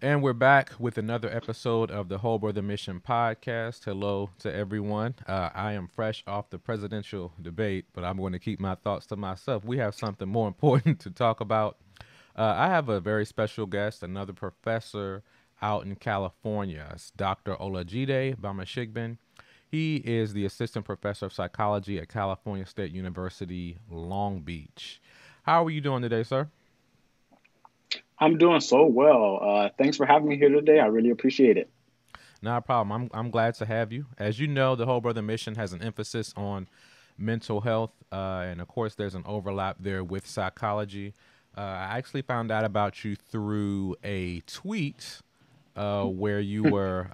And we're back with another episode of the Whole Brother Mission podcast. Hello to everyone. I am fresh off the presidential debate, but I'm going to keep my thoughts to myself. We have something more important to talk about. I have a very special guest, another professor out in California. It's Dr. Olajide Bamishigbin. He is the assistant professor of psychology at California State University, Long Beach. How are you doing today, sir? I'm doing so well. Thanks for having me here today. I really appreciate it. Not a problem. I'm glad to have you. As you know, the Whole Brother Mission has an emphasis on mental health, and of course, there's an overlap there with psychology. I actually found out about you through a tweet where you were,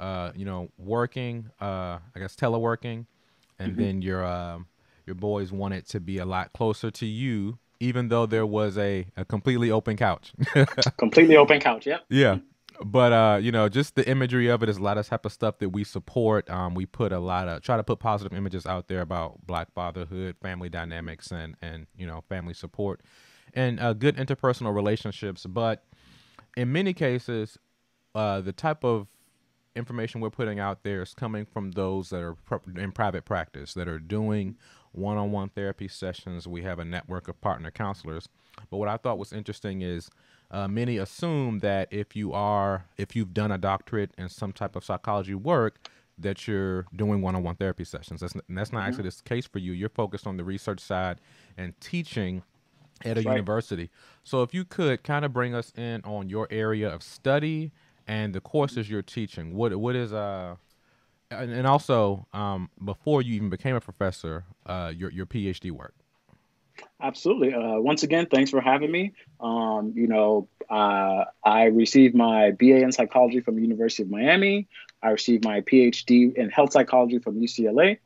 working, I guess teleworking, and Mhm. then your boys wanted to be a lot closer to you, even though there was a completely open couch. Completely open couch. Yep. Yeah. But just the imagery of it is a lot of type of stuff that we support. We put a lot of try to put positive images out there about Black fatherhood, family dynamics, and family support, and good interpersonal relationships. But in many cases, the type of information we're putting out there is coming from those that are in private practice that are doing one-on-one therapy sessions. We have a network of partner counselors. But what I thought was interesting is many assume that if you've done a doctorate in some type of psychology work, that you're doing one-on-one therapy sessions. That's not Mhm. actually the case for you. You're focused on the research side and teaching at a That's right. university. So if you could kind of bring us in on your area of study and the courses you're teaching, what is and also before you even became a professor, your PhD work. Absolutely. Once again, thanks for having me. I received my BA in psychology from the University of Miami. I received my PhD in health psychology from UCLA.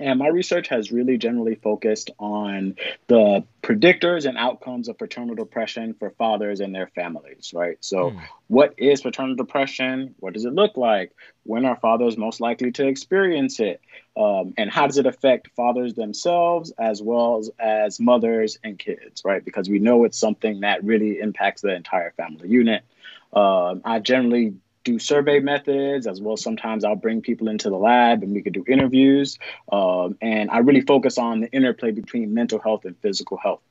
And my research has really generally focused on the predictors and outcomes of paternal depression for fathers and their families, right? So, Hmm. what is paternal depression? What does it look like? When are fathers most likely to experience it? And how does it affect fathers themselves as well as mothers and kids, right? Because we know it's something that really impacts the entire family unit. I generally do survey methods as well. Sometimes I'll bring people into the lab and we could do interviews. And I really focus on the interplay between mental health and physical health.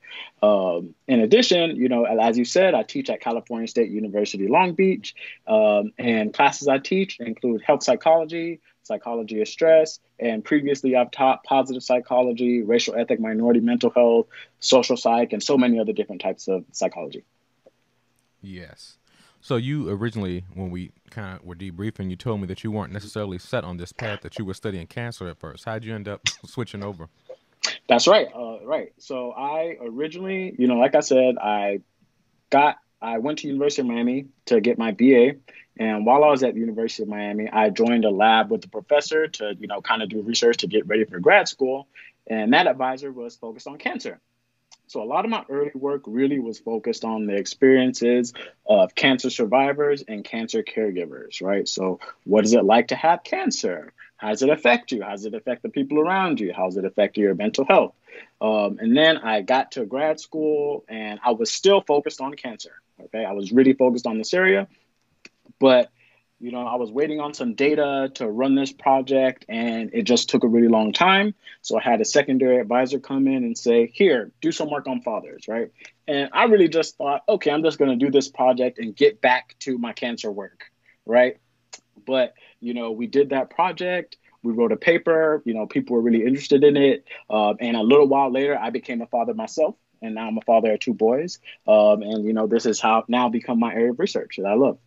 In addition, as you said, I teach at California State University, Long Beach. And classes I teach include health psychology, psychology of stress, and previously I've taught positive psychology, racial ethnic minority mental health, social psych, and so many other different types of psychology. Yes. So you originally, when we kind of were debriefing, you told me that you weren't necessarily set on this path, that you were studying cancer at first. How'd you end up switching over? That's right. Right. So I originally, like I said, I went to University of Miami to get my BA, and while I was at the University of Miami, I joined a lab with the professor to, kind of do research to get ready for grad school, and that advisor was focused on cancer. So a lot of my early work really was focused on the experiences of cancer survivors and cancer caregivers, right? So what is it like to have cancer? How does it affect you? How does it affect the people around you? How does it affect your mental health? And then I got to grad school and I was still focused on cancer. Okay. I was really focused on this area, but I was waiting on some data to run this project and it just took a really long time. So I had a secondary advisor come in and say, here, do some work on fathers, right? And I really just thought, okay, I'm just going to do this project and get back to my cancer work, right? But, we did that project. We wrote a paper, people were really interested in it. And a little while later, I became a father myself. And now I'm a father of two boys. And, this is how now become my area of research that I love.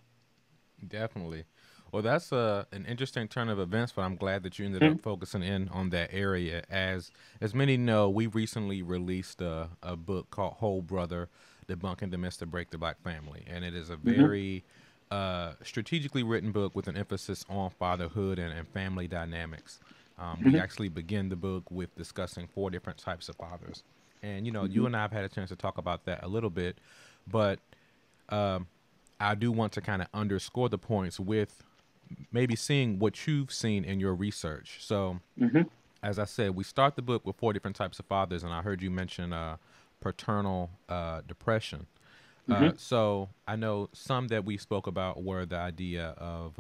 Definitely. Well, that's an interesting turn of events, but I'm glad that you ended Mhm. up focusing in on that area. As many know, we recently released a book called Whole Brother, Debunking the Myths that Break the Black Family. And it is a Mhm. very strategically written book with an emphasis on fatherhood and family dynamics. We Mhm. actually begin the book with discussing four different types of fathers. And, you Mhm. and I have had a chance to talk about that a little bit, but um, I do want to kind of underscore the points with maybe seeing what you've seen in your research. So, Mhm. as I said, we start the book with four different types of fathers, and I heard you mention paternal depression. Hmm. So I know some that we spoke about were the idea of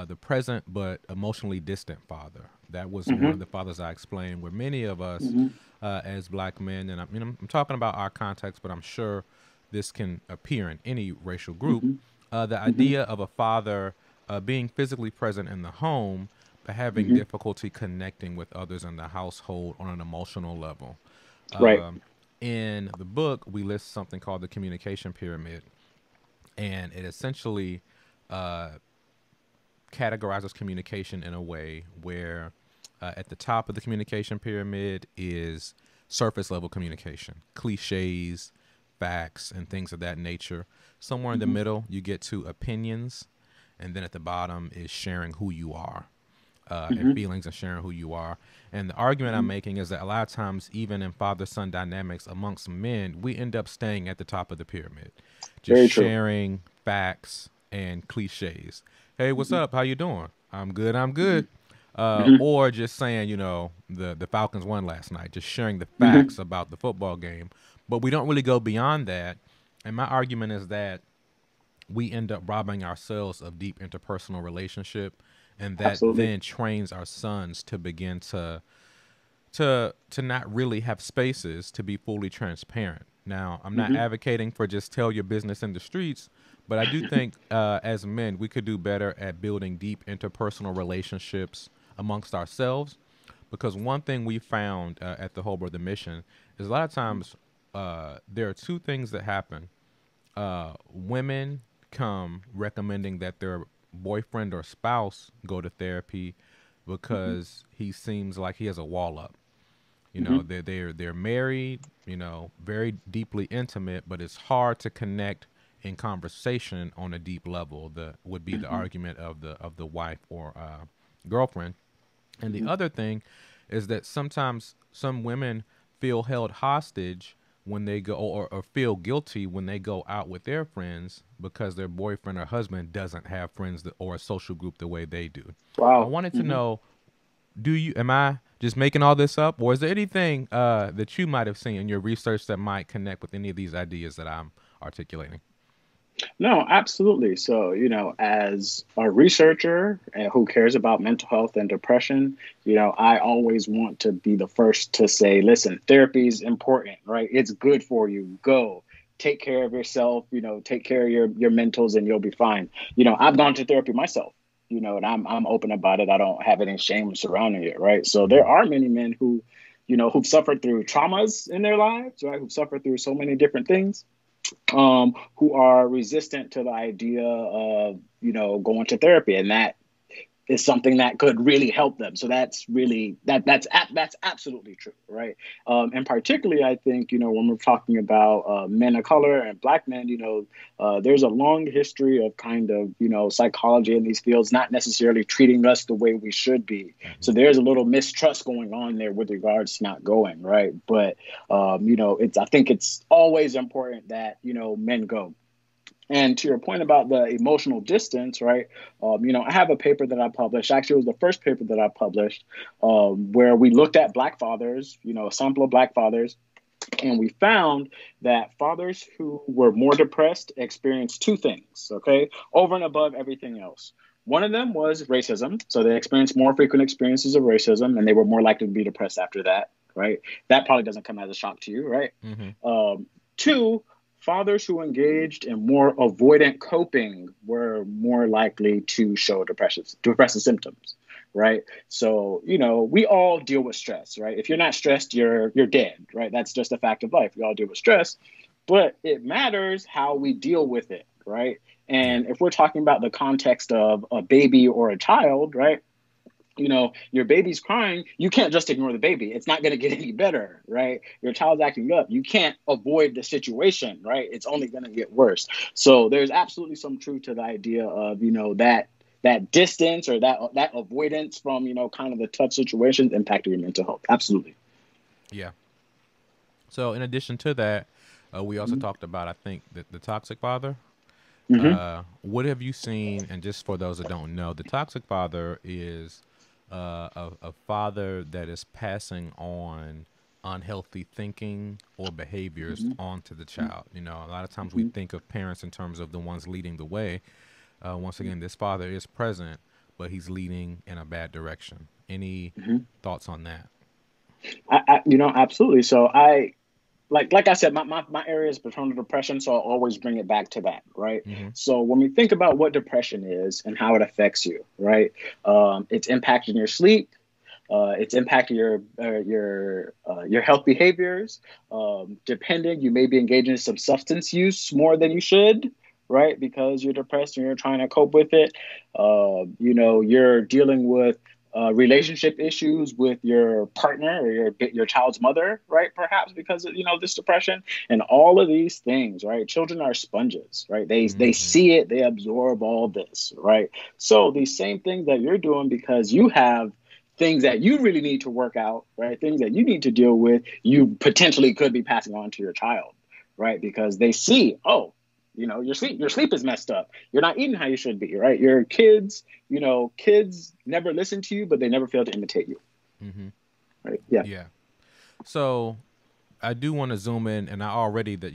the present but emotionally distant father. That was one of Hmm. the fathers I explained. Where many of us, Hmm. as black men, and I'm talking about our context, but I'm sure this can appear in any racial group. Hmm. The Hmm. idea of a father being physically present in the home, but having Hmm. difficulty connecting with others in the household on an emotional level. Right. Um, in the book, we list something called the communication pyramid, and it essentially uh, categorizes communication in a way where at the top of the communication pyramid is surface level communication, cliches, facts, and things of that nature. Somewhere in the Hmm. middle, you get to opinions, and then at the bottom is sharing who you are. And Hmm. feelings and sharing who you are. And the argument I'm Hmm. making is that a lot of times, even in father son dynamics amongst men, we end up staying at the top of the pyramid, just Very true. sharing facts and cliches. Hey, what's Hmm. up? How you doing? I'm good. I'm Hmm. good. Hmm. Or just saying, the Falcons won last night, just sharing the Hmm. facts about the football game. But we don't really go beyond that. And my argument is that we end up robbing ourselves of deep interpersonal relationship, and that Absolutely. then trains our sons to begin to not really have spaces to be fully transparent. Now, I'm not Hmm. advocating for just tell your business in the streets, but I do think as men we could do better at building deep interpersonal relationships amongst ourselves, because one thing we found at the Whole Brother Mission is a lot of times there are two things that happen. Women come recommending that their boyfriend or spouse go to therapy Hmm. because he seems like he has a wall up. Hmm. They're married, very deeply intimate, but it's hard to connect in conversation on a deep level. The would be the Hmm. argument of the wife or girlfriend. And the Hmm. other thing is that sometimes some women feel held hostage when they go, or feel guilty when they go out with their friends because their boyfriend or husband doesn't have friends or a social group the way they do. I Wow. wanted to Hmm. know, am I just making all this up, or is there anything that you might have seen in your research that might connect with any of these ideas that I'm articulating? No, absolutely. So, as a researcher who cares about mental health and depression, I always want to be the first to say, listen, therapy is important, right? It's good for you. Go take care of yourself, take care of your mentals and you'll be fine. I've gone to therapy myself, and I'm open about it. I don't have any shame surrounding it, right? So there Mm-hmm. are many men who've suffered through traumas in their lives, right? Who've suffered through so many different things, who are resistant to the idea of going to therapy, and that is something that could really help them. So that's really that's absolutely true, right? And particularly, I think when we're talking about men of color and black men, there's a long history of kind of psychology in these fields not necessarily treating us the way we should be. So Mm-hmm. there's a little mistrust going on there with regards to not going, right. But it's I think it's always important that men go. And to your point about the emotional distance, right? I have a paper that I published. Actually, it was the first paper that I published, where we looked at Black fathers, a sample of Black fathers, and we found that fathers who were more depressed experienced two things, okay, over and above everything else. One of them was racism. So they experienced more frequent experiences of racism, and they were more likely to be depressed after that, right? That probably doesn't come as a shock to you, right? Mm-hmm. Two, fathers who engaged in more avoidant coping were more likely to show depressive symptoms, right? So, we all deal with stress, right? If you're not stressed, you're dead, right? That's just a fact of life. We all deal with stress, but it matters how we deal with it, right? Yeah. And if we're talking about the context of a baby or a child, right? Your baby's crying, you can't just ignore the baby. It's not going to get any better, right? Your child's acting up. You can't avoid the situation, right? It's only going to get worse. So there's absolutely some truth to the idea of, that distance or that avoidance from, kind of the tough situations impacting your mental health. Absolutely. Yeah. So in addition to that, we also Hmm. talked about, I think, the toxic father. Hmm. What have you seen? And just for those that don't know, the toxic father is a father that is passing on unhealthy thinking or behaviors Hmm. onto the child. You know, a lot of times we think of parents in terms of the ones leading the way. Once again, this father is present, but he's leading in a bad direction. Any Hmm. thoughts on that? Absolutely. So like I said, my area is paternal depression, so I'll always bring it back to that, right? Mm-hmm. So when we think about what depression is and how it affects you, right? It's impacting your sleep. It's impacting your health behaviors. Depending, you may be engaging in some substance use more than you should, right? Because you're depressed and you're trying to cope with it. You're dealing with relationship issues with your partner or your child's mother, right? Perhaps because of this depression and all of these things, right? Children are sponges, right? They Mm-hmm. see it, they absorb all this, right? So these same things that you're doing because you have things that you really need to work out, right? Things that you need to deal with, you potentially could be passing on to your child, right? Because they see, oh, your sleep is messed up. You're not eating how you should be, right? Your kids never listen to you, but they never fail to imitate you, Mm-hmm. right? Yeah. Yeah. So I do want to zoom in, and I already that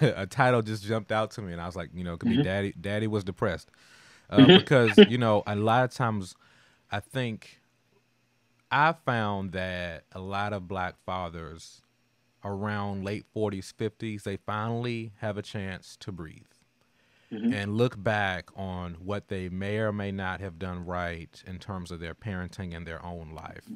a title just jumped out to me, and I was like, it could be Hmm. Daddy. Daddy was depressed, Hmm. because a lot of times I think I found that a lot of black fathers around late 40s, 50s, they finally have a chance to breathe Hmm. and look back on what they may or may not have done right in terms of their parenting and their own life.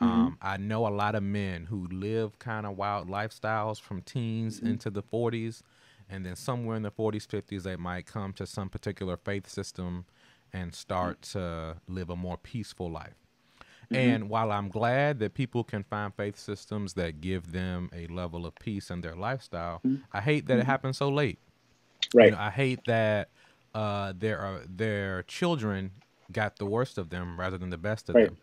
Hmm. I know a lot of men who live kind of wild lifestyles from teens Hmm. into the 40s, and then somewhere in the 40s, 50s, they might come to some particular faith system and start to live a more peaceful life. Hmm. And while I'm glad that people can find faith systems that give them a level of peace in their lifestyle, I hate that it Hmm. happens so late. Right. I hate that their children got the worst of them rather than the best of Right. them.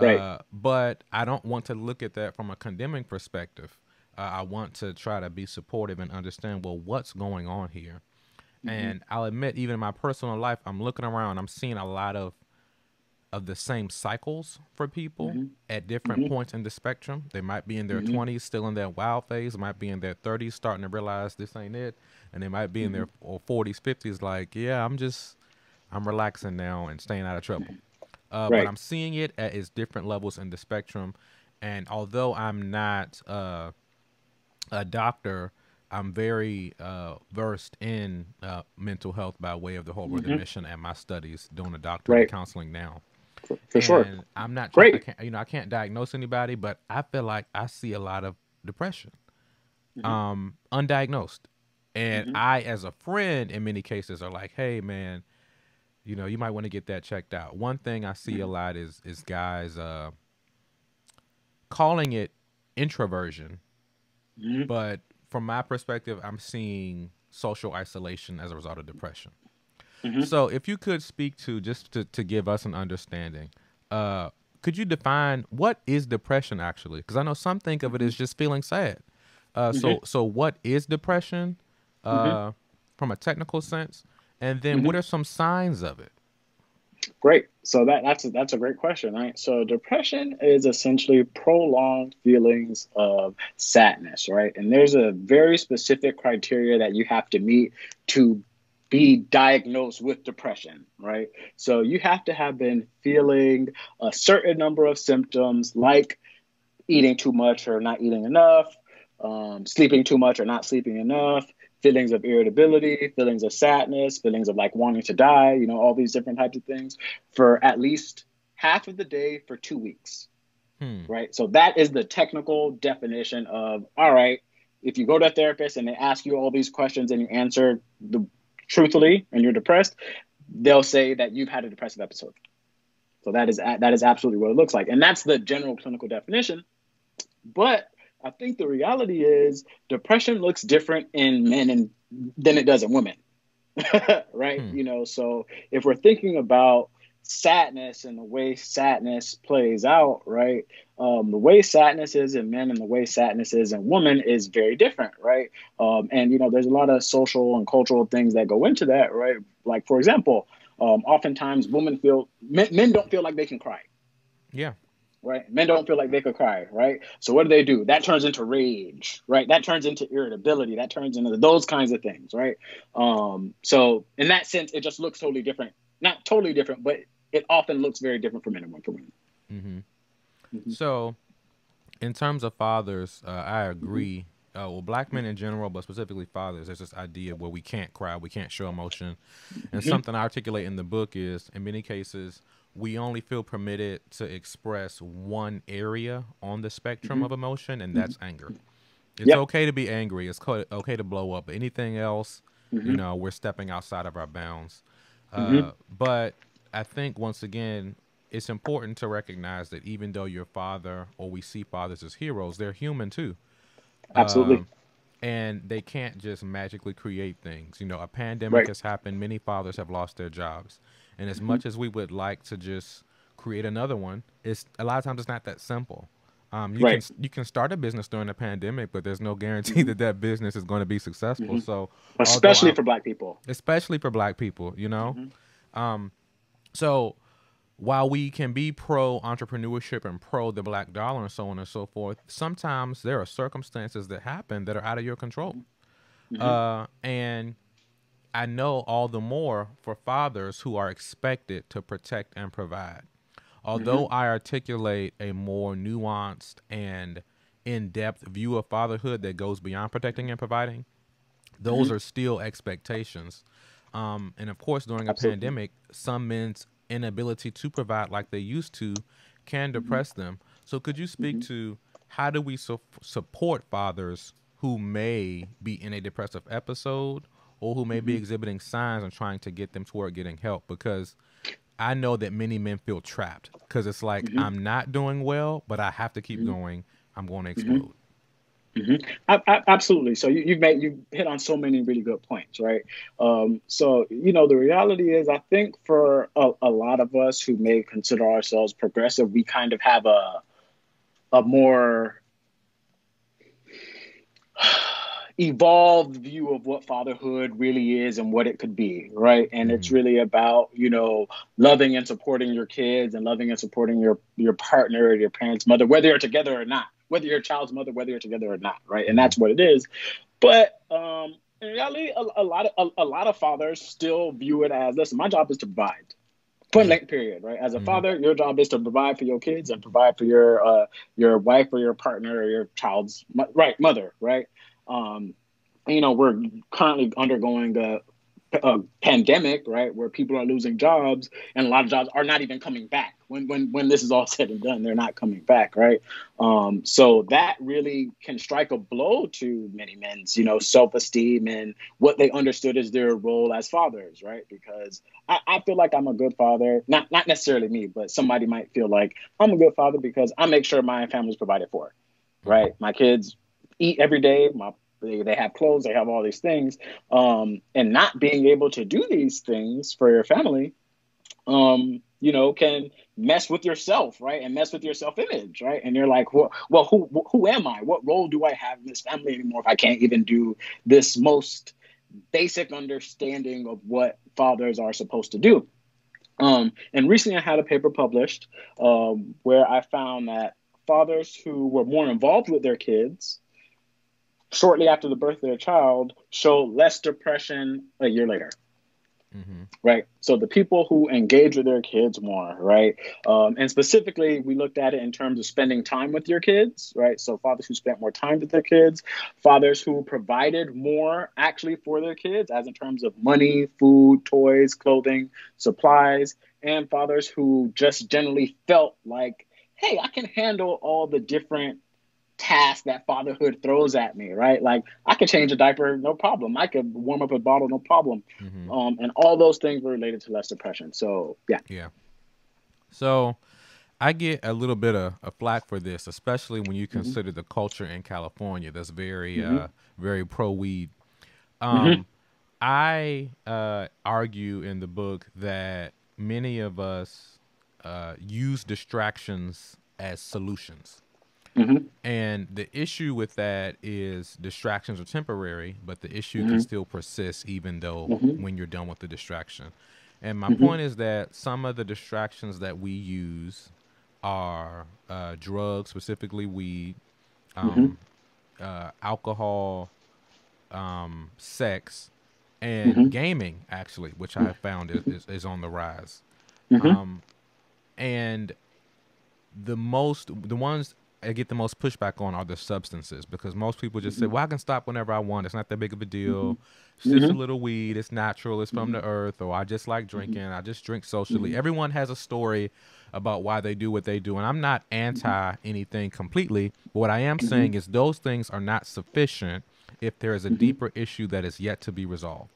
Right. But I don't want to look at that from a condemning perspective. I want to try to be supportive and understand, well, what's going on here. Hmm. And I'll admit, even in my personal life, I'm looking around, I'm seeing a lot of the same cycles for people Hmm. at different Hmm. points in the spectrum. They might be in their Hmm. 20s, still in their wild phase, might be in their 30s, starting to realize this ain't it. And they might be in Hmm. their 40s, 50s, like, yeah, I'm relaxing now and staying out of trouble. But Right. I'm seeing it at its different levels in the spectrum. And although I'm not a doctor, I'm very versed in mental health by way of the Whole Brother Hmm. Mission and my studies, doing a doctorate in Right. counseling now. For sure. And I'm not trying. I Great. can't. I can't diagnose anybody, but I feel like I see a lot of depression, Hmm. undiagnosed. And Hmm. I, as a friend, in many cases, are like, "Hey, man, you might want to get that checked out." One thing I see a Hmm. lot is guys calling it introversion, Hmm. but from my perspective, I'm seeing social isolation as a result of depression. Hmm. So, if you could speak to just to give us an understanding, uh, could you define what is depression actually? Because I know some think of it as just feeling sad. Hmm. So what is depression, Hmm. uh, from a technical sense, and then what Hmm. are some signs of it? Great. So that's a great question, right? So depression is essentially prolonged feelings of sadness, right? And there's a very specific criteria that you have to meet to be diagnosed with depression, right? So you have to have been feeling a certain number of symptoms like eating too much or not eating enough, sleeping too much or not sleeping enough, feelings of irritability, feelings of sadness, feelings of like wanting to die, all these different types of things for at least half of the day for 2 weeks, Hmm. right? So that is the technical definition of, all right, if you go to a therapist and they ask you all these questions and you answer truthfully and you're depressed, they'll say that you've had a depressive episode. So that is absolutely what it looks like. And that's the general clinical definition. But I think the reality is depression looks different in men than it does in women, right? Hmm. So if we're thinking about sadness and the way sadness plays out, right? The way sadness is in men and the way sadness is in women is very different, right? And there's a lot of social and cultural things that go into that, right? Like for example, oftentimes men don't feel like they can cry, Yeah. right? Men don't feel like they could cry, right? So what do? That turns into rage, right? That turns into irritability. That turns into those kinds of things, right? So in that sense, it just looks totally different. Not totally different, but it often looks very different for men and for women. Mm-hmm. Mm-hmm. So, in terms of fathers, I Mm-hmm. agree. Well, black men in general, but specifically fathers, there's this idea where we can't cry, we can't show emotion. And Mm-hmm. something I articulate in the book is, in many cases, we only feel permitted to express one area on the spectrum Mm-hmm. of emotion, and Mm-hmm. that's anger. It's Yep. okay to be angry. It's okay to blow up. But anything else, Mm-hmm. we're stepping outside of our bounds. Mm-hmm. But I think once again, it's important to recognize that even though your father or we see fathers as heroes, they're human too. Absolutely. And they can't just magically create things. A pandemic Right. has happened. Many fathers have lost their jobs. And as Mm-hmm. much as we would like to just create another one, it's a lot of times it's not that simple. Right. You can start a business during a pandemic, but there's no guarantee Mm-hmm. that that business is going to be successful. Mm-hmm. So, although Especially I'm, for Black people. especially for Black people, Mm-hmm. so while we can be pro entrepreneurship and pro the Black dollar and so on and so forth, sometimes there are circumstances that happen that are out of your control. Mm-hmm. And I know all the more for fathers who are expected to protect and provide. Mm-hmm. Although I articulate a more nuanced and in depth view of fatherhood that goes beyond protecting and providing, those Mm-hmm. are still expectations. And of course, during a Absolutely. pandemic, some men's inability to provide like they used to can Mm-hmm. depress them. So, could you speak Mm-hmm. to how do we support fathers who may be in a depressive episode or who may be Mm-hmm. exhibiting signs and trying to get them toward getting help? Because I know that many men feel trapped because it's like, Mm-hmm. I'm not doing well, but I have to keep Mm-hmm. going. I'm going to Mm-hmm. explode. Absolutely. So you hit on so many really good points, right? So the reality is, I think for a lot of us who may consider ourselves progressive, we kind of have a more evolved view of what fatherhood really is and what it could be, right? And it's Mm-hmm. really about loving and supporting your kids and loving and supporting your partner or your parents' mother, whether you're together or not, whether you're a child's mother, whether you're together or not, right? And Mm-hmm. that's what it is. But in reality, a lot of fathers still view it as, listen, my job is to provide. Point Yeah. blank, period. Right. As a Mm-hmm. father, your job is to provide for your kids and provide for your wife or your partner or your child's mother. Right. Um, we're currently undergoing a pandemic, right, where people are losing jobs, and a lot of jobs are not even coming back. When this is all said and done, they're not coming back, right? So that really can strike a blow to many men's, self-esteem and what they understood as their role as fathers, right? Because I feel like I'm a good father, not necessarily me, but somebody might feel like I'm a good father because I make sure my family's provided for, Mm-hmm. right? My kids eat every day. They have clothes, they have all these things, and not being able to do these things for your family, can mess with yourself, right, and mess with your self-image, right? And you're like, well, who am I? What role do I have in this family anymore if I can't even do this most basic understanding of what fathers are supposed to do? And recently, I had a paper published where I found that fathers who were more involved with their kids shortly after the birth of their child show less depression a year later, Mm-hmm. right? So the people who engage with their kids more, right? And specifically, we looked at it in terms of spending time with your kids, right? So fathers who spent more time with their kids, fathers who provided more actually for their kids, as in terms of money, food, toys, clothing, supplies, and fathers who just generally felt like, hey, I can handle all the different task that fatherhood throws at me, right? Like I could change a diaper, no problem. I could warm up a bottle, no problem. Mm-hmm. And all those things were related to less depression. So yeah. Yeah. So I get a little bit of flack for this, especially when you Mm-hmm. consider the culture in California that's very, Mm-hmm. very pro weed. Mm-hmm. Um, I argue in the book that many of us use distractions as solutions. Mm-hmm. And the issue with that is distractions are temporary, but the issue can Mm-hmm. still persist even though Mm-hmm. when you're done with the distraction. And my Mm-hmm. point is that some of the distractions that we use are drugs, specifically weed, Mm-hmm. um, alcohol, sex, and Mm-hmm. gaming, actually, which I have found is on the rise. Mm-hmm. Um, and the ones I get the most pushback on are the substances, because most people just say, Mm-hmm. "Well, I can stop whenever I want. It's not that big of a Mm-hmm. deal. It's just a Mm-hmm. little weed. It's natural. It's from the earth." Or I just like drinking. I just drink socially. Everyone has a story about why they do what they do, and I'm not anti anything completely. But what I am Mm-hmm. saying is those things are not sufficient if there is a Mm-hmm. deeper issue that is yet to be resolved.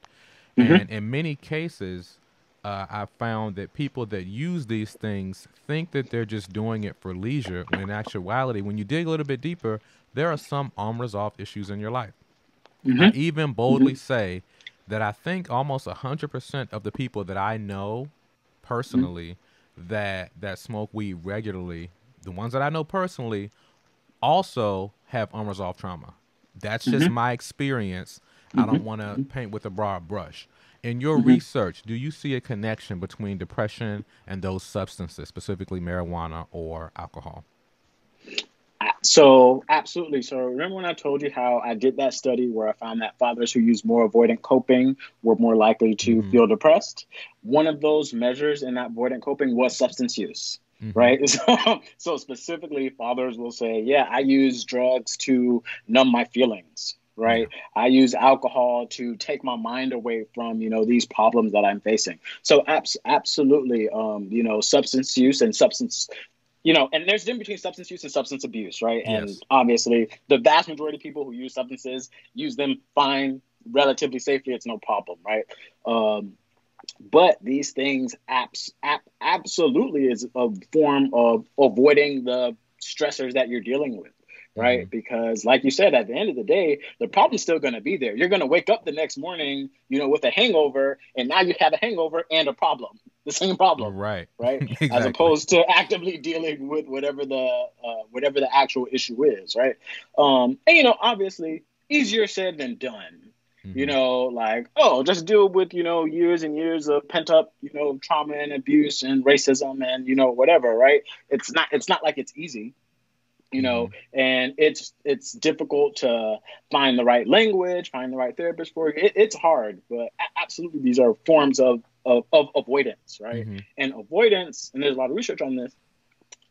Mm-hmm. And in many cases, I've found that people that use these things think that they're just doing it for leisure, when in actuality, when you dig a little bit deeper, there are some unresolved issues in your life. I Mm-hmm. even Mm-hmm. boldly say that I think almost 100% of the people that I know personally that smoke weed regularly, the ones that I know personally, also have unresolved trauma. That's just Mm-hmm. my experience. I Mm-hmm. don't want to paint with a broad brush. In your Mm-hmm. research, do you see a connection between depression and those substances, specifically marijuana or alcohol? So absolutely. So remember when I told you how I did that study where I found that fathers who used more avoidant coping were more likely to Mm-hmm. feel depressed? One of those measures in that avoidant coping was substance use, Mm-hmm. right? So specifically, fathers will say, "Yeah, I use drugs to numb my feelings." Yeah. Right. I use alcohol to take my mind away from, these problems that I'm facing. So absolutely, substance use and substance and there's a difference between substance use and substance abuse, right? And Yes. obviously, the vast majority of people who use substances use them fine, relatively safely. It's no problem, right? Um, but these things absolutely is a form of avoiding the stressors that you're dealing with, Mm-hmm. right? Because, like you said, at the end of the day, the problem's still going to be there. You're going to wake up the next morning, with a hangover, and now you have a hangover and a problem, the same problem, Right. right? As Exactly. opposed to actively dealing with whatever the actual issue is, right? And obviously, easier said than done, Mm-hmm. like, oh, just deal with, years and years of pent up, trauma and abuse and racism and, whatever, right? It's not like it's easy, Mm-hmm. and it's difficult to find the right language, find the right therapist for it. It's hard, but absolutely these are forms of avoidance, right? Mm-hmm. And avoidance, and there's a lot of research on this,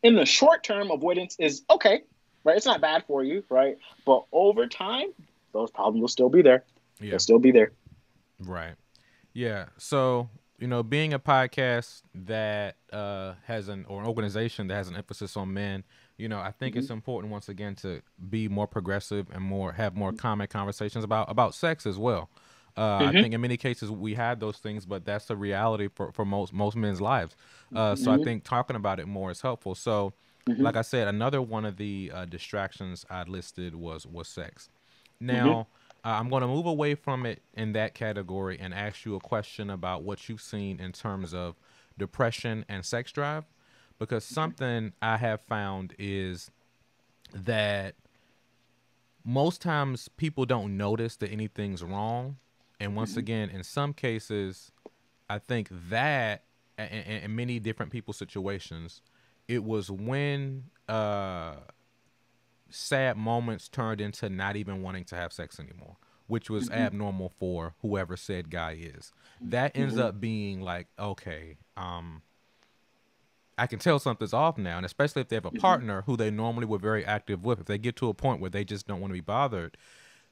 in the short term, avoidance is okay, right? It's not bad for you, right? But over time, those problems will still be there. They'll Yeah. still be there. Right. Yeah. So, being a podcast that has an organization that has an emphasis on men, I think Hmm. it's important once again to be more progressive and have more common conversations about sex as well. I Hmm. think in many cases we had those things, but that's the reality for most men's lives. So I Hmm. think talking about it more is helpful. So, Hmm. like I said, another one of the distractions I listed was sex. Hmm. Now, I'm going to move away from it in that category and ask you a question about what you've seen in terms of depression and sex drive, because Okay. something I have found is that most times people don't notice that anything's wrong. And once Hmm. again, in some cases, I think that in many different people's situations, it was when sad moments turned into not even wanting to have sex anymore, which was Hmm. abnormal for whoever said guy is. That ends Hmm. up being like, okay, I can tell something's off now. And especially if they have a Hmm. partner who they normally were very active with, if they get to a point where they just don't want to be bothered,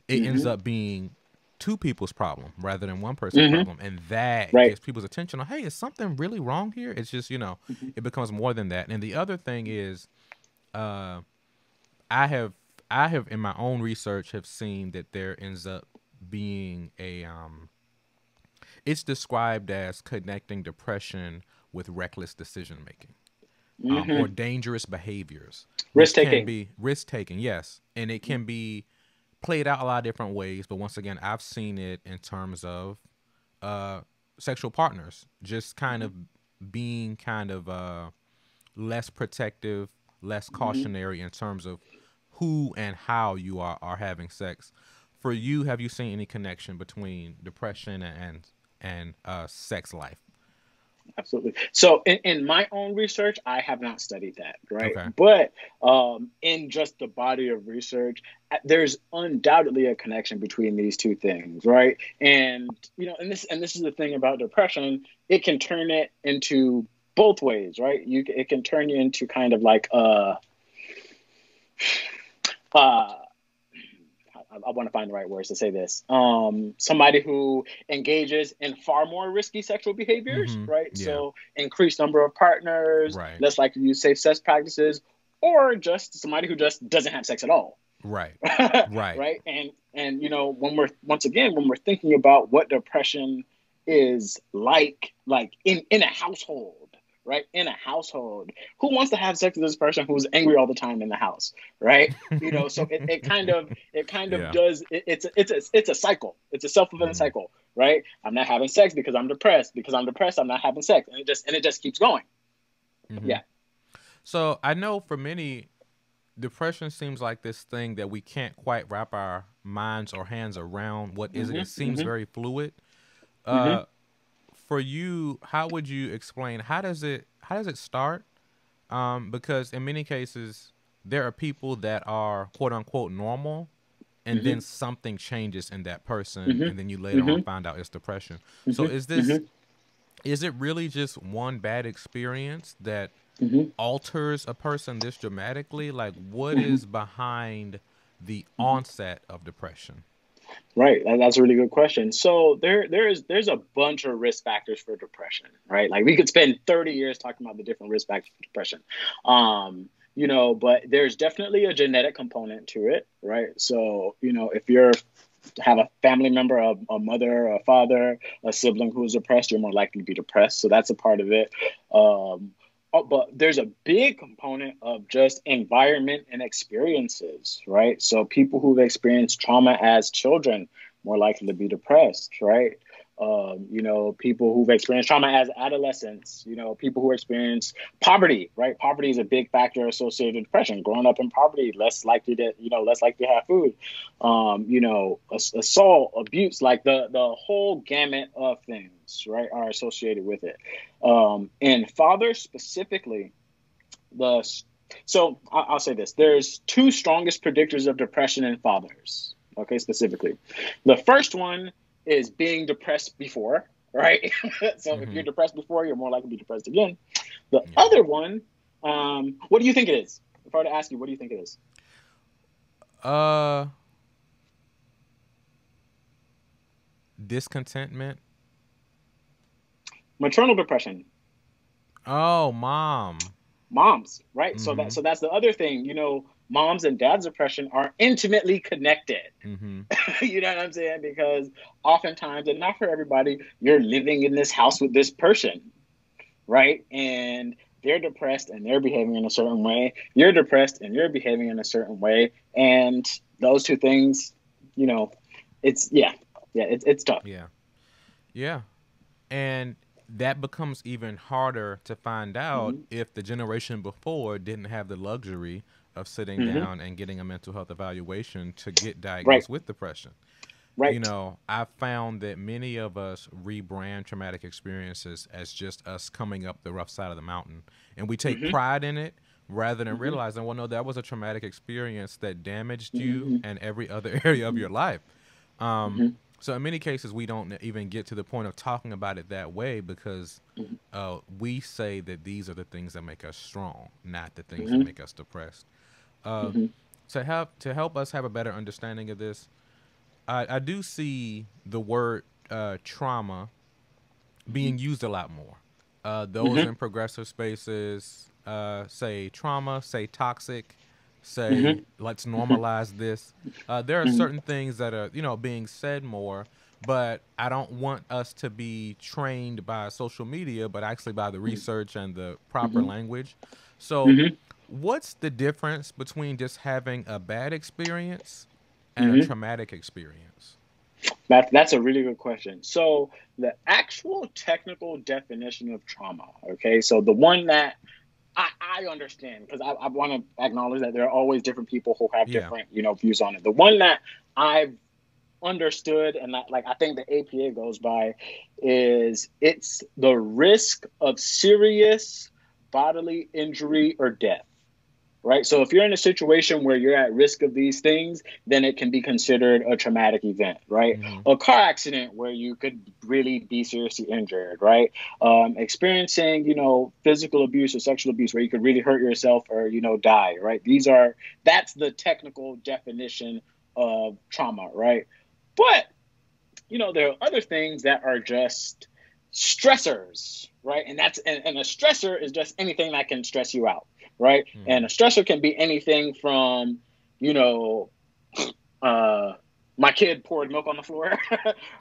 it ends Hmm. up being two people's problem rather than one person's Hmm. problem. And that Right. gets people's attention on, hey, is something really wrong here? It's just, Hmm. it becomes more than that. And the other thing is, uh, I have I have in my own research have seen that there ends up being a it's described as connecting depression with reckless decision making, or Hmm. dangerous behaviors, Risk which can taking. be risk taking, yes, and it can be played out a lot of different ways. But once again, I've seen it in terms of uh, sexual partners just kind Hmm. of being kind of less protective, less Hmm. cautionary in terms of who and how you are having sex. For you, have you seen any connection between depression and sex life? Absolutely. So in my own research, I have not studied that, right? Okay. But in just the body of research, there's undoubtedly a connection between these two things, right? And and this is the thing about depression, it can turn it into both ways, right? It can turn you into kind of like uh I want to find the right words to say this. Somebody who engages in far more risky sexual behaviors, Mm-hmm. right? Yeah. So increased number of partners, Right. less likely to use safe sex practices, or just somebody who just doesn't have sex at all. Right. Right. Right. And when we're thinking about what depression is like in a household, right? In a household, who wants to have sex with this person who's angry all the time in the house, right? So it kind of Yeah. does it's a cycle. It's a self-fulfilling Mm-hmm. cycle, right? I'm not having sex because I'm depressed. Because I'm depressed, I'm not having sex. And it just keeps going. Mm-hmm. Yeah. So I know for many, depression seems like this thing that we can't quite wrap our minds or hands around. What is it? It Hmm. seems Hmm. very fluid. Hmm. Uh, for you, how would you explain? How does it start? Because in many cases, there are people that are quote unquote normal, and then Hmm. something changes in that person, Hmm. and then you later on Hmm. find out it's depression. So Hmm. Hmm. is it really just one bad experience that Hmm. alters a person this dramatically? Like, what Hmm. is behind the Hmm. onset of depression? Right, that's a really good question. So there's a bunch of risk factors for depression, right? Like we could spend 30 years talking about the different risk factors for depression. But there's definitely a genetic component to it, right? So, if you're have a family member, a mother, a father, a sibling who's depressed, you're more likely to be depressed. So that's a part of it. Um, but there's a big component of just environment and experiences, right? So people who've experienced trauma as children more likely to be depressed, right? People who've experienced trauma as adolescents, people who experience poverty, right? Poverty is a big factor associated with depression. Growing up in poverty, less likely to have food. Assault, abuse, like the whole gamut of things, right, are associated with it. And fathers specifically, the so I'll say this: there's two strongest predictors of depression in fathers. Okay, specifically, the first one is being depressed before, right? So if Mm-hmm. you're depressed before, you're more likely to be depressed again. The Yeah. other one, what do you think it is? If I were to ask you, what do you think it is? Uh, Discontentment. Maternal depression. Oh, mom. Moms, right? So Mm-hmm. that's the other thing. Moms and dads depression are intimately connected. Mm-hmm. You know what I'm saying? Because oftentimes, and not for everybody, you're living in this house with this person, right? And they're depressed and they're behaving in a certain way. You're depressed and you're behaving in a certain way. And those two things, you know, it's tough. Yeah. Yeah. And that becomes even harder to find out Hmm. if the generation before didn't have the luxury of sitting Hmm. down and getting a mental health evaluation to get Right, diagnosed with depression. right. I found that many of us rebrand traumatic experiences as just us coming up the rough side of the mountain. And we take Hmm. pride in it rather than Hmm. realizing, well, no, that was a traumatic experience that damaged you Hmm. and every other area of Hmm. your life. Um, Hmm. so in many cases, we don't even get to the point of talking about it that way because we say that these are the things that make us strong, not the things that Hmm. make us depressed. Uh, Hmm. to help us have a better understanding of this, I do see the word trauma being used a lot more. Those Hmm. in progressive spaces say trauma, say toxic, say Hmm. let's normalize this. There are Hmm. certain things that are being said more, but I don't want us to be trained by social media, but actually by the research and the proper Hmm. language. So, Hmm. what's the difference between just having a bad experience and a Hmm. traumatic experience? That's a really good question. So the actual technical definition of trauma, okay, so the one that I understand, because I want to acknowledge that there are always different people who have Yeah. different, views on it. The one that I've understood, and that, like, I think the APA goes by, is it's the risk of serious bodily injury or death. Right. So if you're in a situation where you're at risk of these things, then it can be considered a traumatic event. Right. Mm-hmm. A car accident where you could really be seriously injured. Right. Experiencing, physical abuse or sexual abuse where you could really hurt yourself or, die. Right. That's the technical definition of trauma. Right. But, there are other things that are just stressors. Right. And a stressor is just anything that can stress you out. Right. And Mm-hmm. a stressor can be anything from, you know, my kid poured milk on the floor,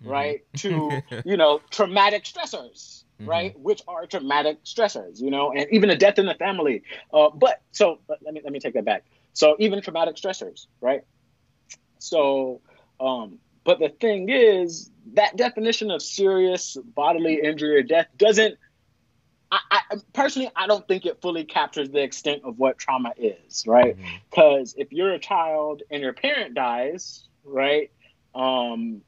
right, to, Mm-hmm. traumatic stressors, Mm-hmm. right, which are traumatic stressors, and even a death in the family. But let me take that back. So even traumatic stressors, right? So, but the thing is, that definition of serious bodily injury or death doesn't, I personally, I don't think it fully captures the extent of what trauma is, right? Mm-hmm. Because if you're a child and your parent dies, right, um,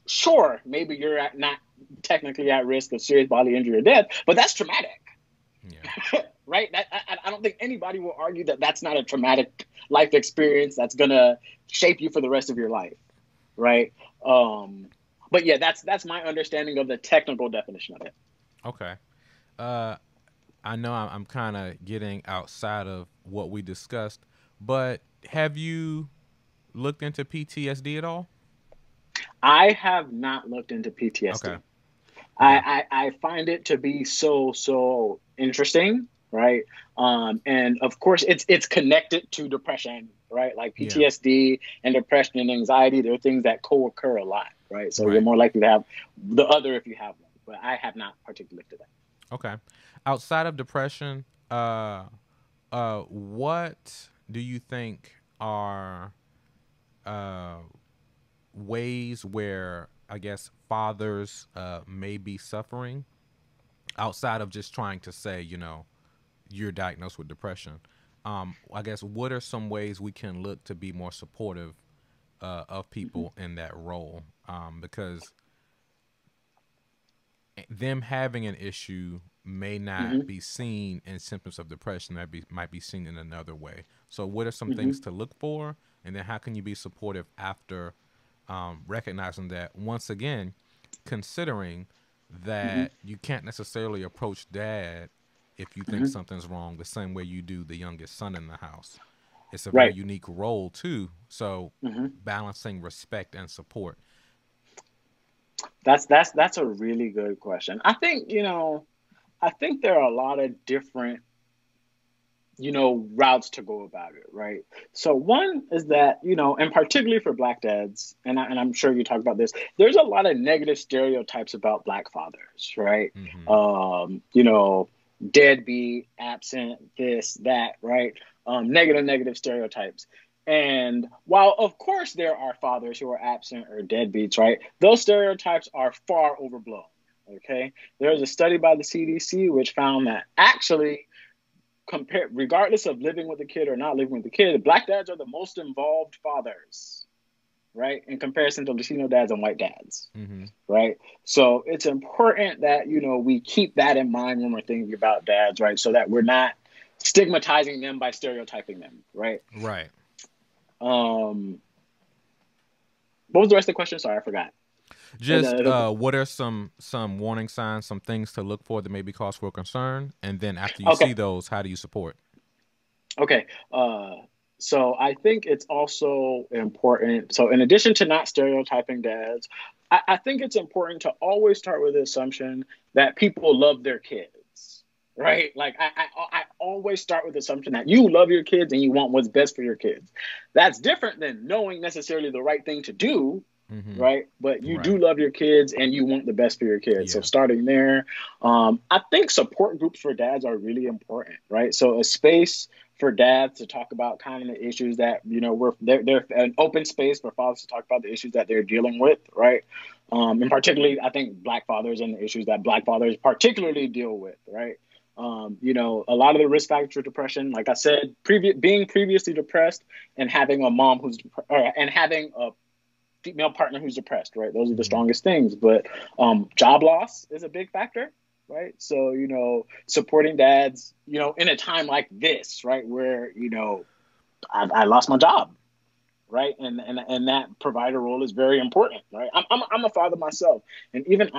sure, maybe you're not technically at risk of serious bodily injury or death, but that's traumatic, Yeah. right? I don't think anybody will argue that that's not a traumatic life experience that's gonna shape you for the rest of your life, right? Um, but yeah, that's my understanding of the technical definition of it. Okay. Uh, I know I'm kind of getting outside of what we discussed, but have you looked into PTSD at all? I have not looked into Okay. PTSD. Okay. I find it to be so interesting, right? And of course, it's connected to depression, right? Like Yeah. PTSD and depression and anxiety, they're things that co-occur a lot, right? So you're Right. more likely to have the other if you have one, but I have not particularly looked at that. Okay. Outside of depression, what do you think are uh ways where I guess fathers may be suffering outside of just trying to say, you're diagnosed with depression? I guess what are some ways we can look to be more supportive of Hmm. people in that role? Because them having an issue may not Hmm. be seen in symptoms of depression. That might be seen in another way. So, what are some things Hmm. to look for, and then how can you be supportive after recognizing that? Once again, considering Hmm. that you can't necessarily approach dad if you think Hmm. something's wrong the same way you do the youngest son in the house. It's a very Right. unique role too. So, Hmm. balancing respect and support. That's a really good question. I think there are a lot of different routes to go about it, right? So one is that, and particularly for Black dads, and I'm sure you talk about this, there's a lot of negative stereotypes about Black fathers, right? Mm-hmm. Um, you know, Deadbeat, absent, this, that, right? Negative stereotypes. And while, of course, there are fathers who are absent or deadbeats, right? Those stereotypes are far overblown. Okay. There's a study by the CDC which found that actually, regardless of living with a kid or not living with a kid, Black dads are the most involved fathers, right, in comparison to Latino dads and white dads, Mm-hmm. right? So it's important that we keep that in mind when we're thinking about dads, right? So that we're not stigmatizing them by stereotyping them, right? Right. Um, what was the rest of the question? Sorry, I forgot. Just what are some warning signs, some things to look for that may be cause for concern, and then after you see Okay, those, how do you support? okay. So I think it's also important. So in addition to not stereotyping dads, I think it's important to always start with the assumption that people love their kids, right? Like I always start with the assumption that you love your kids and you want what's best for your kids. That's different than knowing necessarily the right thing to do, Mm-hmm. right? But you do Right. love your kids and you want the best for your kids. So Yeah. starting there, I think support groups for dads are really important, right? So a space for dads to talk about kind of the issues that they're an open space for fathers to talk about the issues that they're dealing with, right? And particularly, I think Black fathers and the issues that Black fathers particularly deal with, right? A lot of the risk factors for depression, like I said, being previously depressed and having a mom and having female partner who's depressed, right? Those are the Mm-hmm. strongest things. But job loss is a big factor, right? So, supporting dads, in a time like this, right, where, I lost my job, right? And that provider role is very important, right? I'm a father myself. And even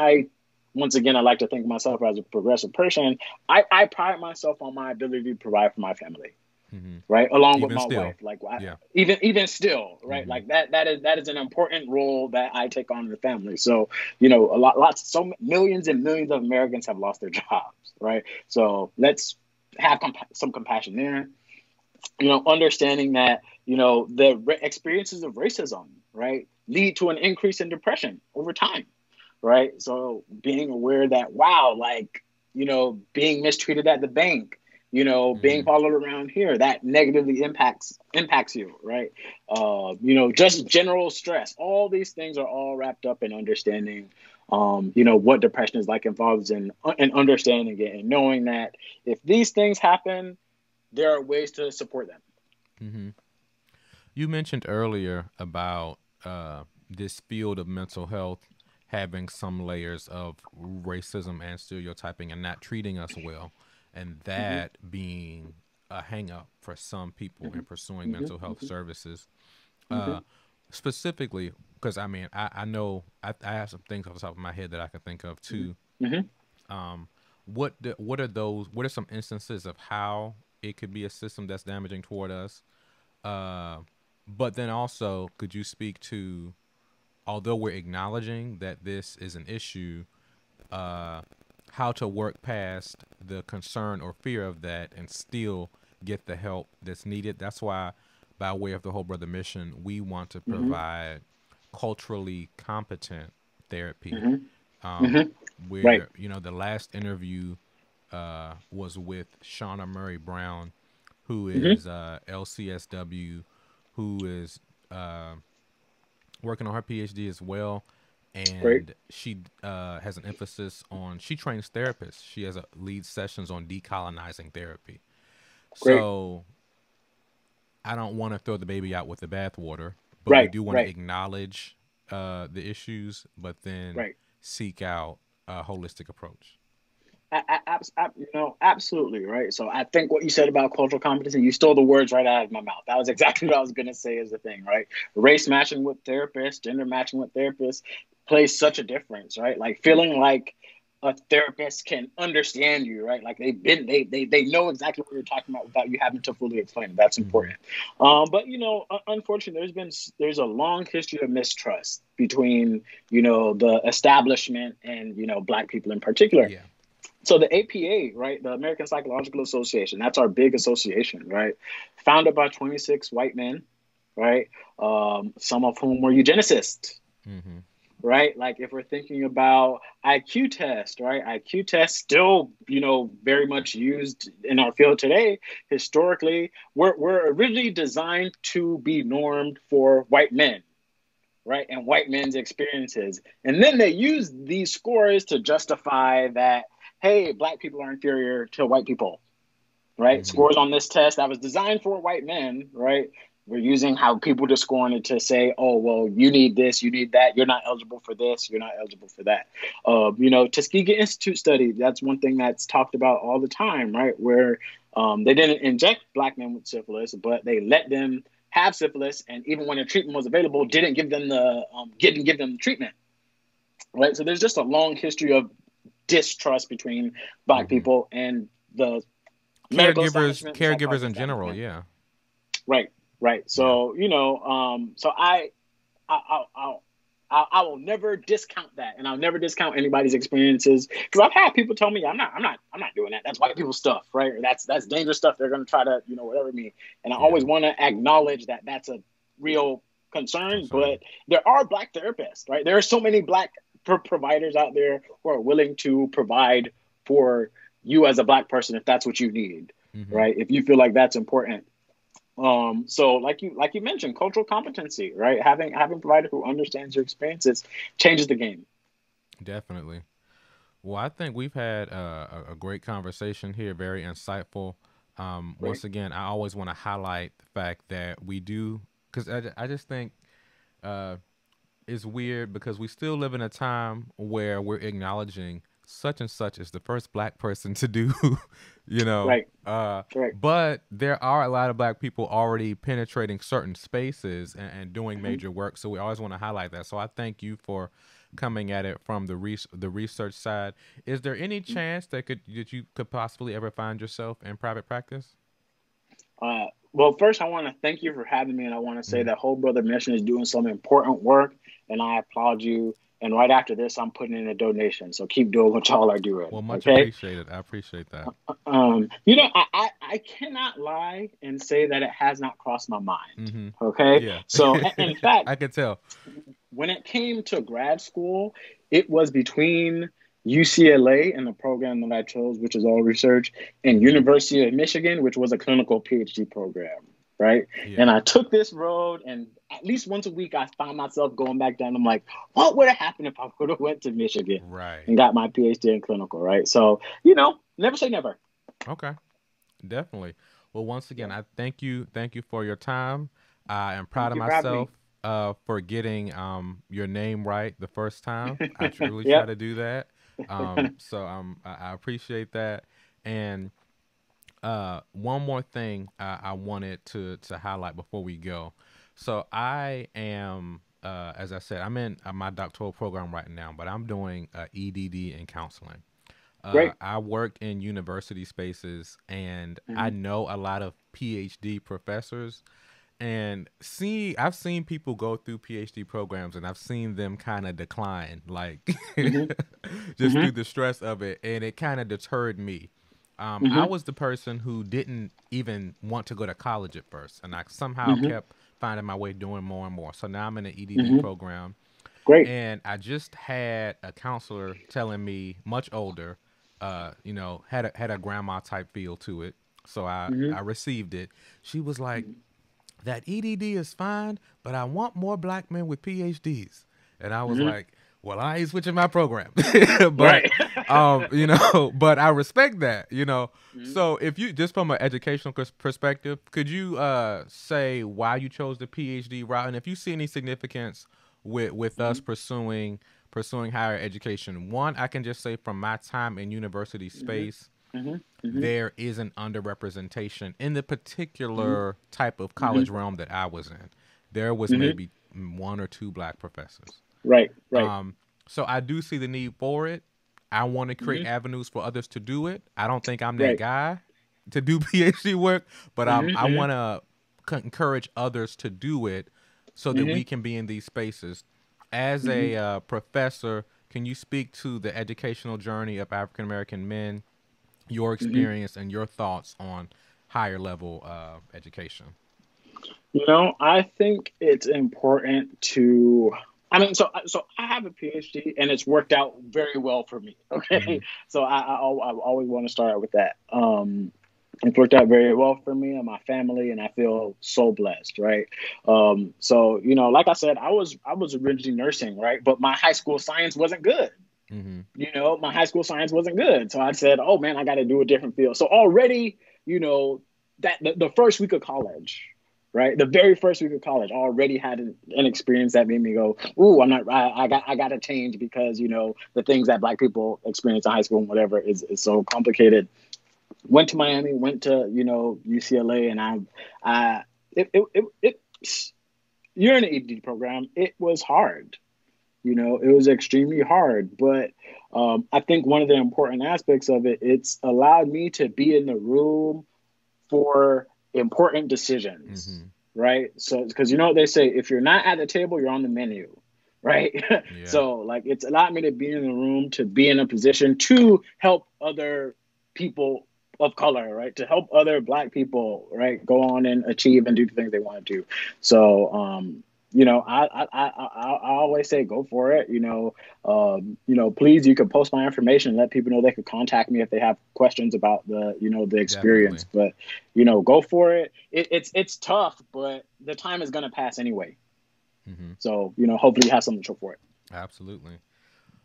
once again, I like to think of myself as a progressive person. I pride myself on my ability to provide for my family, Mm-hmm. right, along with Even my still. wife. Like, Yeah. even still, right, Mm-hmm. like that is an important role that I take on in the family. So, so millions and millions of Americans have lost their jobs, right? So let's have some compassion there. Understanding that the experiences of racism, right, lead to an increase in depression over time, right? So being aware that, wow, like, being mistreated at the bank, being Mm-hmm. followed around here, that negatively impacts you, right? Just general stress. All these things are all wrapped up in understanding, what depression is like, involves in understanding it and knowing that if these things happen, there are ways to support them. Mm-hmm. You mentioned earlier about this field of mental health having some layers of racism and stereotyping and not treating us well, and Hmm. that being a hang up for some people in Hmm. pursuing Hmm. mental health services. Uh, Hmm. Specifically, because I mean, I know I have some things off the top of my head that I can think of Hmm. too. Hmm. What are those? What are some instances of how it could be a system that's damaging toward us? Uh, but then also, could you speak to, although we're acknowledging that this is an issue, uh, how to work past the concern or fear of that and still get the help that's needed? That's why, by way of the Whole Brother mission, we want to Hmm. provide culturally competent therapy. Hmm. Um, Hmm. Right. where the last interview was with Shauna Murray Brown, who Hmm. is LCSW, who is working on her PhD as well, Great. and she has an emphasis on, she trains therapists. She has a lead sessions on decolonizing therapy. Great. So I don't want to throw the baby out with the bathwater, but we Right. do want to Right. acknowledge the issues, but then Right. seek out a holistic approach. Absolutely right. So I think what you said about cultural competency, you stole the words right out of my mouth. That was exactly what I was going to say. Is the thing, right? Race matching with therapists, gender matching with therapists plays such a difference, right? Like feeling like a therapist can understand you, right? Like they know exactly what you're talking about without you having to fully explain it. That's Mm-hmm. important. But unfortunately, there's a long history of mistrust between the establishment and Black people in particular. Yeah. So the APA, right, the American Psychological Association, that's our big association, right? Founded by 26 white men, right? Some of whom were eugenicists, Mm-hmm. right? Like if we're thinking about IQ test, right? IQ test still, very much used in our field today. Historically, we're originally designed to be normed for white men, right? And white men's experiences. And then they use these scores to justify that, hey, Black people are inferior to white people, right? Mm-hmm. Scores on this test that was designed for white men, right? We're using how people just score on it to say, oh, well, you need this, you need that. You're not eligible for this. You're not eligible for that. Tuskegee Institute study, that's one thing that's talked about all the time, right? Where they didn't inject Black men with syphilis, but they let them have syphilis. And even when a treatment was available, didn't give them the treatment, right? So there's just a long history of distrust between Black Mm-hmm. people and the medical Caregivers, establishment, the caregivers psychology in general. establishment. Yeah. Right, right. Yeah. So I, I, I will never discount that, and I'll never discount anybody's experiences because I've had people tell me I'm not doing that. That's white people stuff, right? Or that's dangerous stuff. They're going to try to whatever me, and I Yeah. always want to acknowledge that that's a real concern. Concern. But there are Black therapists, right? There are so many Black providers out there who are willing to provide for you as a Black person if that's what you need, Mm-hmm. right? If you feel like that's important. So like you mentioned, cultural competency, right? Having a provider who understands your experiences changes the game. Definitely. Well, I think we've had a great conversation here, very insightful. Right. Once again, I always want to highlight the fact that we do, because I just think it's weird because we still live in a time where we're acknowledging such and such is the first black person to do, you know. Right. Right. But there are a lot of black people already penetrating certain spaces and doing Hmm. major work. So we always want to highlight that. So I thank you for coming at it from the research side. Is there any chance that you could possibly ever find yourself in private practice? Well, first, I want to thank you for having me, and I want to say Mhm. that Whole Brother Mission is doing some important work, and I applaud you. And right after this, I'm putting in a donation, so keep doing what y'all are doing. Well, much Okay. appreciated. I appreciate that. I cannot lie and say that it has not crossed my mind. Hmm. Okay. Yeah, So, in fact, I could tell. when it came to grad school, it was between UCLA and the program that I chose, which is all research, and Hmm. University of Michigan, which was a clinical PhD program, right? Yeah. And I took this road, and at least once a week, I found myself going back down. I'm like, what would have happened if I would have went to Michigan Right. and got my PhD in clinical, right? So, never say never. Okay. Definitely. Well, once again, Yeah. I thank you for your time. I am proud Thank of you for having myself me. for getting your name right the first time. I truly try Yep. to do that. So I appreciate that. And one more thing I wanted to highlight before we go. So I am, as I said, I'm in my doctoral program right now, but I'm doing EDD in counseling. Great. I work in university spaces, and I Hmm. know a lot of PhD professors. And I've seen people go through PhD programs, and I've seen them kind of decline, like Hmm. just Hmm. through the stress of it, and it kind of deterred me. I Hmm. was the person who didn't even want to go to college at first, and I somehow Hmm. kept finding my way doing more and more. So now I'm in an EDD Hmm. program, Great. and I just had a counselor telling me, much older, had a grandma type feel to it. So I Hmm. received it. She was like, "That EDD is fine, but I want more black men with PhDs." And I was Hmm. like, "Well, I ain't switching my program," but Right. but I respect that, you know. Mhm. So if you just from an educational perspective, could you say why you chose the PhD route, and if you see any significance with us Mhm. pursuing higher education? One, I can just say from my time in university Mhm. space, Mhm. Mhm. there is an underrepresentation in the Mhm. particular type of college Mhm. realm that I was in. There was Mhm. maybe one or two black professors. Right. Right. Um, so I do see the need for it. I want to create Mhm. avenues for others to do it. I don't think I'm that Right. guy to do PhD work, but Mhm. I Mhm. want to encourage others to do it so that Mhm. we can be in these spaces. As Mhm. a professor, can you speak to the educational journey of African American men, your Mhm. experience and your thoughts on higher level education? I think it's important to. I mean, so I have a PhD, and it's worked out very well for me. Mm-hmm. Okay, so I always want to start with that. It's worked out very well for me and my family, and I feel so blessed, right? So like I said, I was originally nursing, right? But my high school science wasn't good. Mm-hmm. My high school science wasn't good. So I said, oh man, I got to do a different field. So already, you know, that the first week of college, right? The very first week of college already had an experience that made me go, ooh, I got to change because, the things that black people experience in high school and whatever is so complicated. Went to Miami, went to, UCLA, and I, it you're in an ED program. It was hard. It was extremely hard, but I think one of the important aspects of it, it's allowed me to be in the room for important decisions, Mm-hmm. right? So, because you know what they say, if you're not at the table, you're on the menu, right? Yeah. So, like, it's allowed me to be in the room, to be in a position to help other people of color, right? To help other black people, right? Go on and achieve and do the things they want to do. So, I always say go for it. Please, you can post my information and let people know they could contact me if they have questions about the Definitely. experience. But go for it. It's tough, but the time is gonna pass anyway. Mm-hmm. So hopefully you have something to show for it. Absolutely.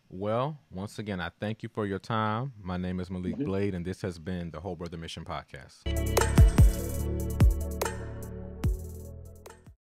Well, once again, I thank you for your time. My name is Malik Mhm. Blade, and this has been the Whole Brother Mission Podcast.